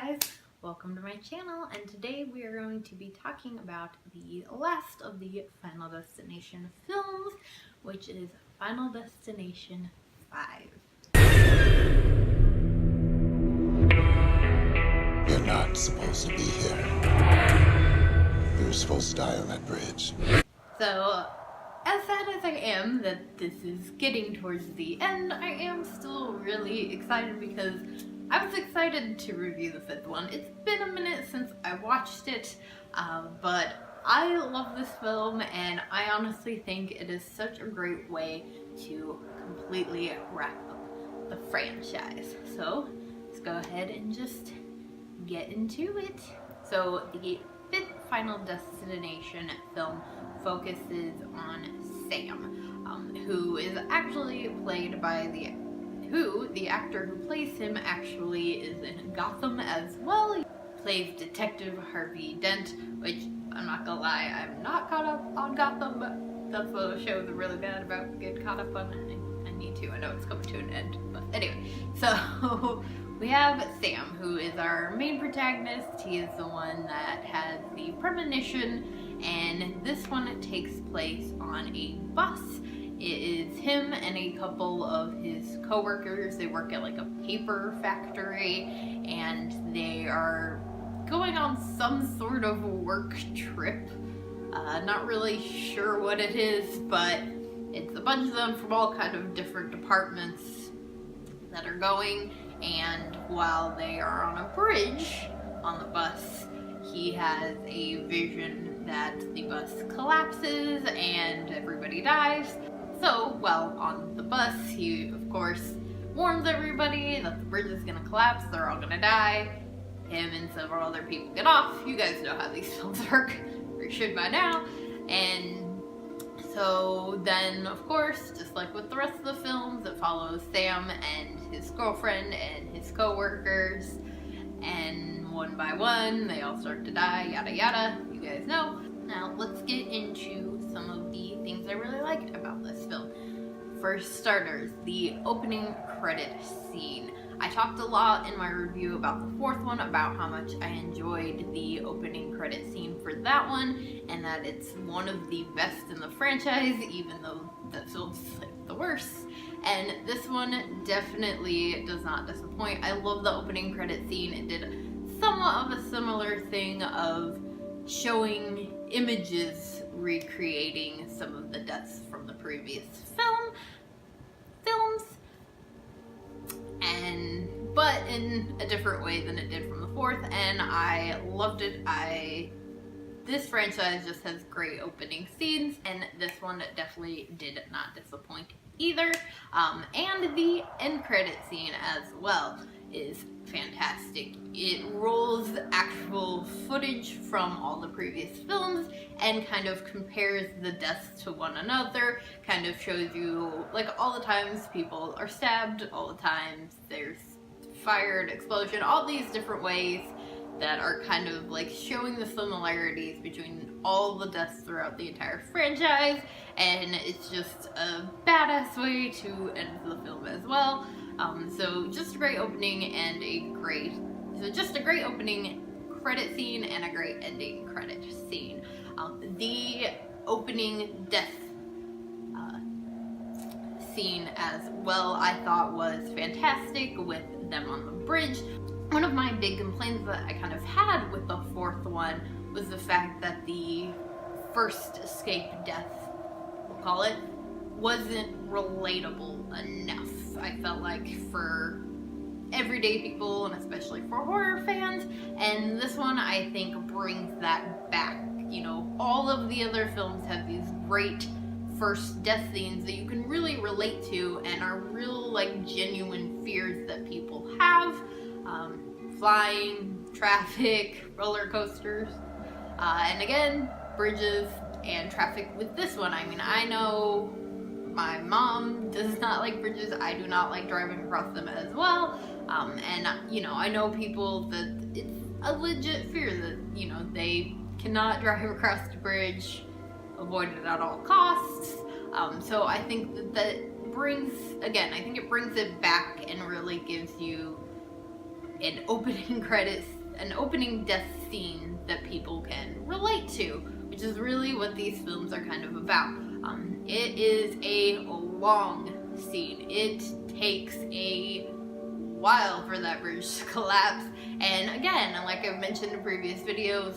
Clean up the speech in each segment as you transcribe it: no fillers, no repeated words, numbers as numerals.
guys, welcome to my channel, and today we are going to be talking about the last of the Final Destination films, which is Final Destination 5. You're not supposed to be here. You're supposed to die on that bridge. So, as sad as I am that this is getting towards the end, I am still really excited because I was excited to review the fifth one. It's been a minute since I watched it, but I love this film and I honestly think it is such a great way to completely wrap up the franchise. So, let's go ahead and just get into it. So, the fifth Final Destination film focuses on Sam, who is actually played by the actor who plays him actually is in Gotham as well. He plays Detective Harvey Dent, which I'm not gonna lie, I'm not caught up on Gotham, but that's one of the shows I'm really bad about getting caught up on. I need to, I know it's coming to an end, but anyway. So we have Sam, who is our main protagonist. He is the one that has the premonition, and this one takes place on a bus. It is him and a couple of his co-workers. They work at like a paper factory, and they are going on some sort of work trip. Not really sure what it is, but it's a bunch of them from all kind of different departments that are going. And while they are on a bridge on the bus, he has a vision that the bus collapses and everybody dies. So, while on the bus, he of course warns everybody that the bridge is gonna collapse, they're all gonna die. Him and several other people get off. You guys know how these films work, or you should by now. And so then, of course, just like with the rest of the films, it follows Sam and his girlfriend and his co-workers, and one by one, they all start to die, yada yada, you guys know. Now, let's get into some of the things I really liked about this film. For starters, the opening credit scene. I talked a lot in my review about the fourth one about how much I enjoyed the opening credit scene for that one, and that it's one of the best in the franchise, even though that film's like the worst. And this one definitely does not disappoint. I love the opening credit scene. It did somewhat of a similar thing of showing images recreating some of the deaths from the previous films, but in a different way than it did from the fourth, and I loved it. This franchise just has great opening scenes, and this one definitely did not disappoint either. And the end credit scene as well is fantastic. It rolls actual footage from all the previous films and kind of compares the deaths to one another, kind of shows you like all the times people are stabbed, all the times there's fired, explosion, all these different ways that are kind of like showing the similarities between all the deaths throughout the entire franchise, and it's just a badass way to end the film as well. So just a great opening and just a great opening credit scene and a great ending credit scene. The opening death scene as well I thought was fantastic with them on the bridge. One of my big complaints that I kind of had with the fourth one was the fact that the first escape death, we'll call it, wasn't relatable enough. I felt like for everyday people, and especially for horror fans, and this one I think brings that back. You know, all of the other films have these great first death scenes that you can really relate to and are real like genuine fears that people have. Flying, traffic, roller coasters, and again, bridges and traffic with this one. I mean, I know my mom does not like bridges. I do not like driving across them as well. And you know, I know people that it's a legit fear that, you know, they cannot drive across the bridge, avoid it at all costs. So I think that brings, again, I think it brings it back and really gives you an opening credit an opening death scene that people can relate to, which is really what these films are kind of about. It is a long scene. It takes a while for that bridge to collapse, and again, like I've mentioned in previous videos,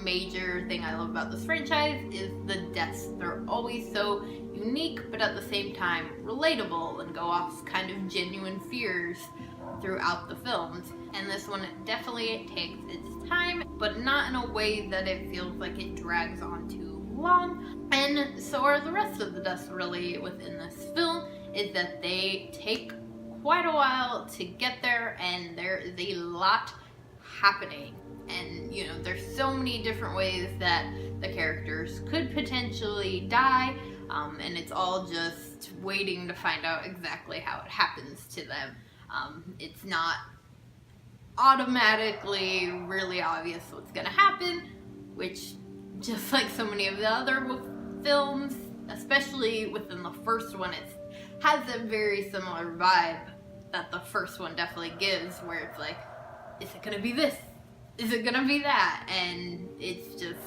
major thing I love about this franchise is the deaths. They're always so unique, but at the same time relatable, and go off kind of genuine fears throughout the films. And this one definitely takes its time, but not in a way that it feels like it drags on too long. And so are the rest of the deaths really within this film, is that they take quite a while to get there, and there is a lot happening. And you know, there's so many different ways that the characters could potentially die, and it's all just waiting to find out exactly how it happens to them. It's not automatically really obvious what's gonna happen, which, just like so many of the other films, especially within the first one, it has a very similar vibe that the first one definitely gives, where it's like, is it gonna be this? Is it gonna be that? And it's just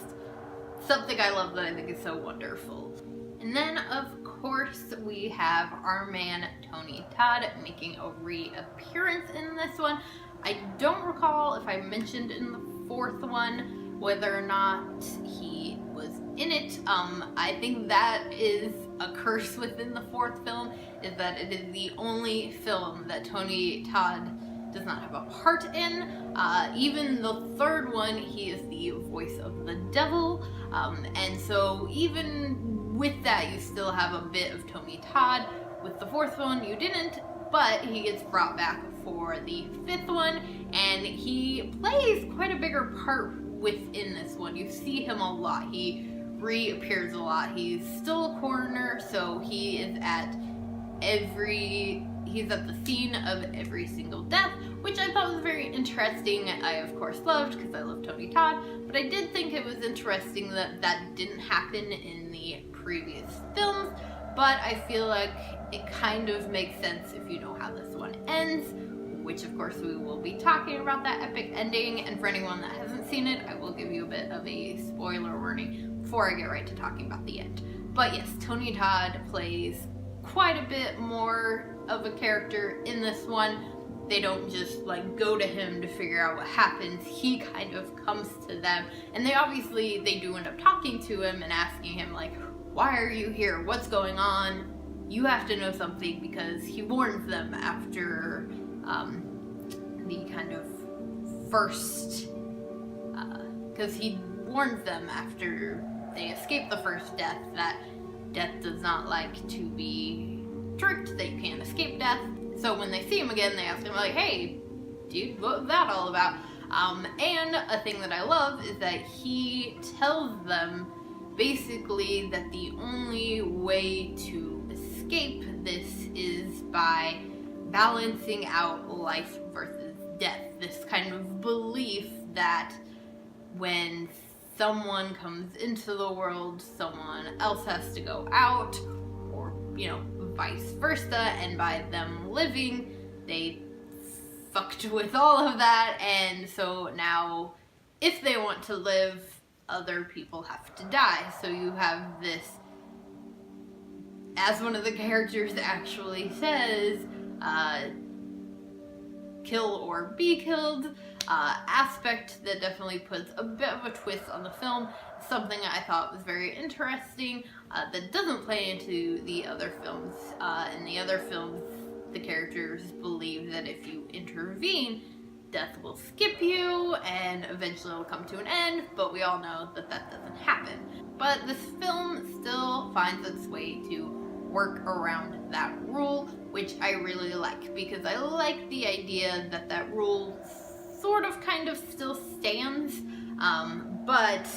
something I love that I think is so wonderful. And then, of course, we have our man Tony Todd making a reappearance in this one. I don't recall if I mentioned in the fourth one whether or not he was in it. I think that is a curse within the fourth film, is that it is the only film that Tony Todd does not have a part in. Even the third one, he is the voice of the devil, and so even with that, you still have a bit of Tony Todd. With the fourth one, you didn't, but he gets brought back for the fifth one, and he plays quite a bigger part within this one. You see him a lot. He reappears a lot. He's still a coroner, so he is at he's at the scene of every single death, which I thought was very interesting. I of course loved, because I love Tony Todd, but I did think it was interesting that that didn't happen in the previous films, but I feel like it kind of makes sense if you know how this one ends, which of course we will be talking about that epic ending, and for anyone that hasn't seen it, I will give you a bit of a spoiler warning before I get right to talking about the end. But yes, Tony Todd plays quite a bit more of a character in this one. They don't just like go to him to figure out what happens. He kind of comes to them, and they do end up talking to him and asking him like, why are you here? What's going on? You have to know something, because he warns them after the kind of first, because he warns them after they escape the first death that death does not like to be tricked, that you can't escape death. So when they see him again, they ask him like, hey, dude, what was that all about? And a thing that I love is that he tells them basically that the only way to escape this is by balancing out life versus death. This kind of belief that when someone comes into the world, someone else has to go out, or, you know, vice versa, and by them living, they fucked with all of that, and so now, if they want to live, other people have to die. So you have this, as one of the characters actually says, kill or be killed, aspect that definitely puts a bit of a twist on the film. Something I thought was very interesting, that doesn't play into the other films. In the other films, the characters believe that if you intervene, death will skip you and eventually it'll come to an end, but we all know that that doesn't happen. But this film still finds its way to work around that rule, which I really like, because I like the idea that that rule sort of kind of still stands, but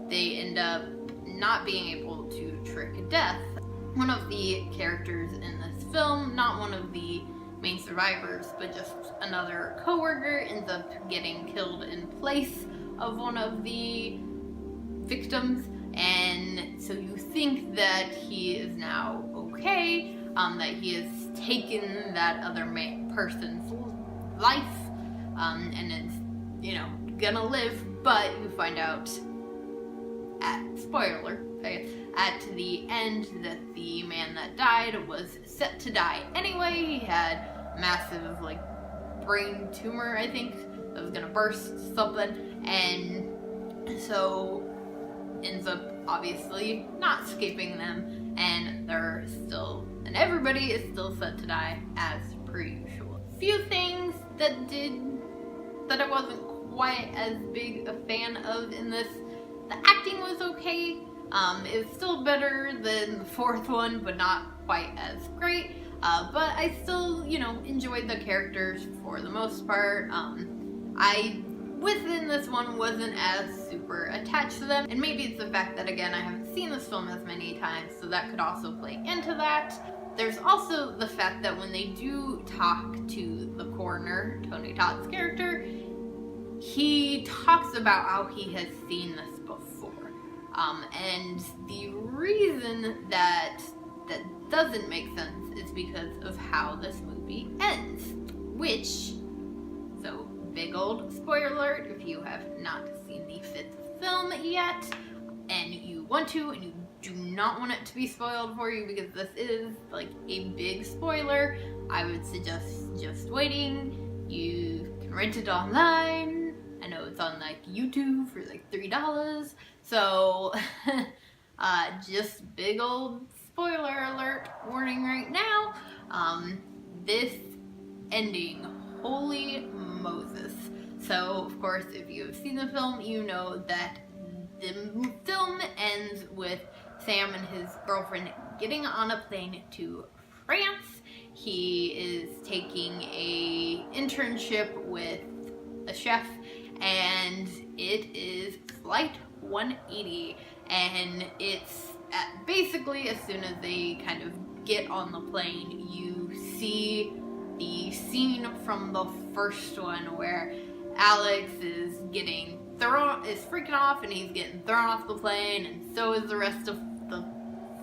they end up not being able to trick death. One of the characters in this film, not one of the main survivors, but just another coworker, ends up getting killed in place of one of the victims, and so you think that he is now okay, that he has taken that other person's life, and is, you know, gonna live, but you find out spoiler, at the end that the man that died was set to die anyway. He had massive, like, brain tumor, I think, that was gonna burst something, and so ends up obviously not escaping them, and everybody is still set to die as per usual. Few things that I wasn't quite as big a fan of in this. The acting was okay. It's still better than the fourth one, but not quite as great. But I still, you know, enjoyed the characters for the most part. I, within this one, wasn't as super attached to them. And maybe it's the fact that, again, I haven't seen this film as many times, so that could also play into that. There's also the fact that when they do talk to the coroner, Tony Todd's character, he talks about how he has seen this before. And the reason that doesn't make sense is because of how this movie ends. Which, so big old spoiler alert if you have not seen the fifth film yet, and you want to, and you do not want it to be spoiled for you because this is like a big spoiler, I would suggest just waiting. You can rent it online. I know it's on like YouTube for like $3. So just big old spoiler alert warning right now. This ending, holy Moses. So of course, if you have seen the film, you know that the film ends with Sam and his girlfriend getting on a plane to France. He is taking a internship with a chef, and it is flight 180, and it's basically as soon as they kind of get on the plane, you see the scene from the first one where Alex is freaking off, and he's getting thrown off the plane, and so is the rest of the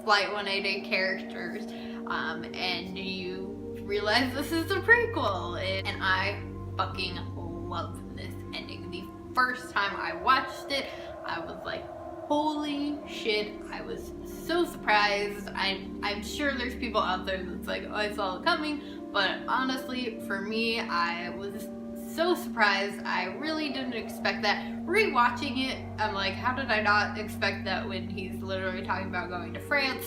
Flight 180 characters, and you realize this is a prequel, and I fucking love this ending. The first time I watched it, I was like, holy shit, I was so surprised. I'm sure there's people out there that's like, oh, I saw it coming, but honestly, for me, I was so surprised. I really didn't expect that. Rewatching it, I'm like, how did I not expect that when he's literally talking about going to France?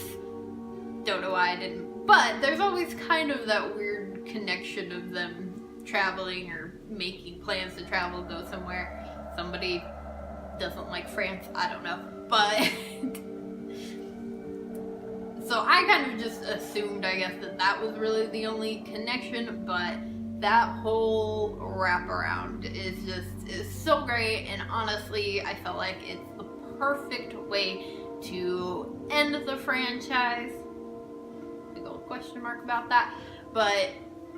Don't know why I didn't. But there's always kind of that weird connection of them traveling or making plans to travel, go somewhere. Somebody doesn't like France, I don't know. But so I kind of just assumed, I guess, that was really the only connection, but that whole wraparound is so great, and honestly, I felt like it's the perfect way to end the franchise. Big old question mark about that. But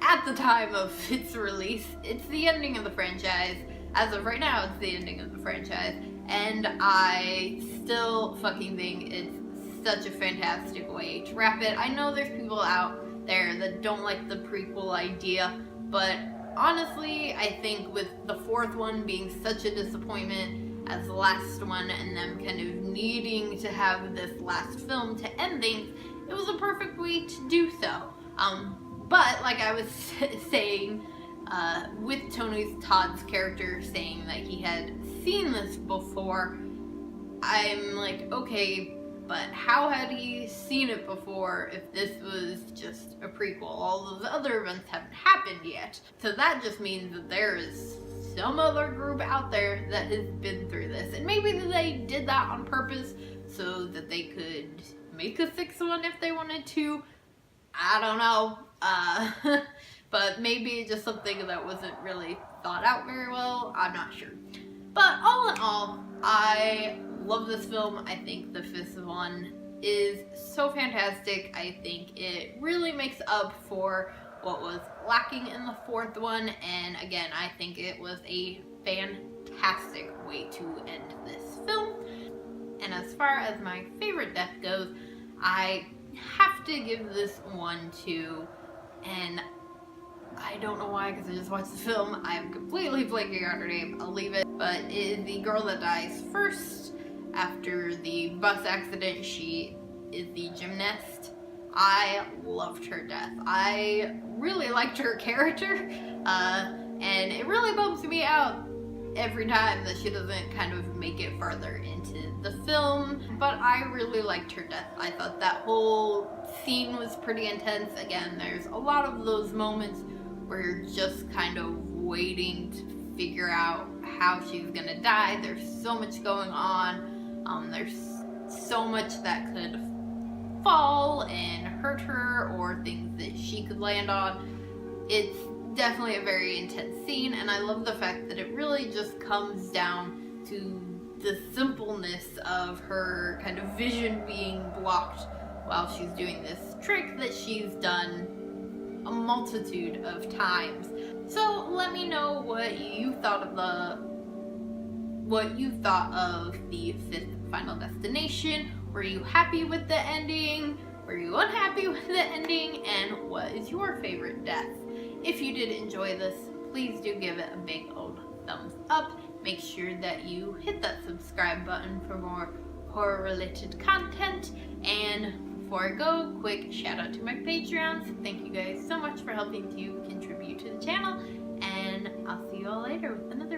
at the time of its release, it's the ending of the franchise. As of right now, it's the ending of the franchise, and I still fucking think it's such a fantastic way to wrap it. I know there's people out there that don't like the prequel idea, but honestly, I think with the fourth one being such a disappointment as the last one, and them kind of needing to have this last film to end things, it was a perfect way to do so. But like I was saying, with Tony Todd's character saying that he had seen this before, I'm like, okay, but how had he seen it before if this was just a prequel? All those other events haven't happened yet. So that just means that there is some other group out there that has been through this. And maybe they did that on purpose so that they could make a sixth one if they wanted to. I don't know. But maybe just something that wasn't really thought out very well. I'm not sure. But all in all, I love this film. I think the fifth one is so fantastic. I think it really makes up for what was lacking in the fourth one. And again, I think it was a fantastic way to end this film. And as far as my favorite death goes, I have to give this one to, and I don't know why, because I just watched the film. I'm completely blanking on her name. I'll leave it. But it is the girl that dies first after the bus accident. She is the gymnast. I loved her death. I really liked her character, and it really bums me out every time that she doesn't kind of make it further into the film, but I really liked her death. I thought that whole scene was pretty intense. Again, there's a lot of those moments where you're just kind of waiting to figure out how she's gonna die. There's so much going on. There's so much that could fall and hurt her, or things that she could land on. It's definitely a very intense scene, and I love the fact that it really just comes down to the simpleness of her kind of vision being blocked while she's doing this trick that she's done a multitude of times. So let me know what you thought of the fifth Final Destination. Were you happy with the ending? Were you unhappy with the ending? And what is your favorite death? If you did enjoy this, please do give it a big old thumbs up. Make sure that you hit that subscribe button for more horror-related content. And before I go, quick shout out to my Patreons. Thank you guys so much for helping to contribute to the channel. And I'll see you all later with another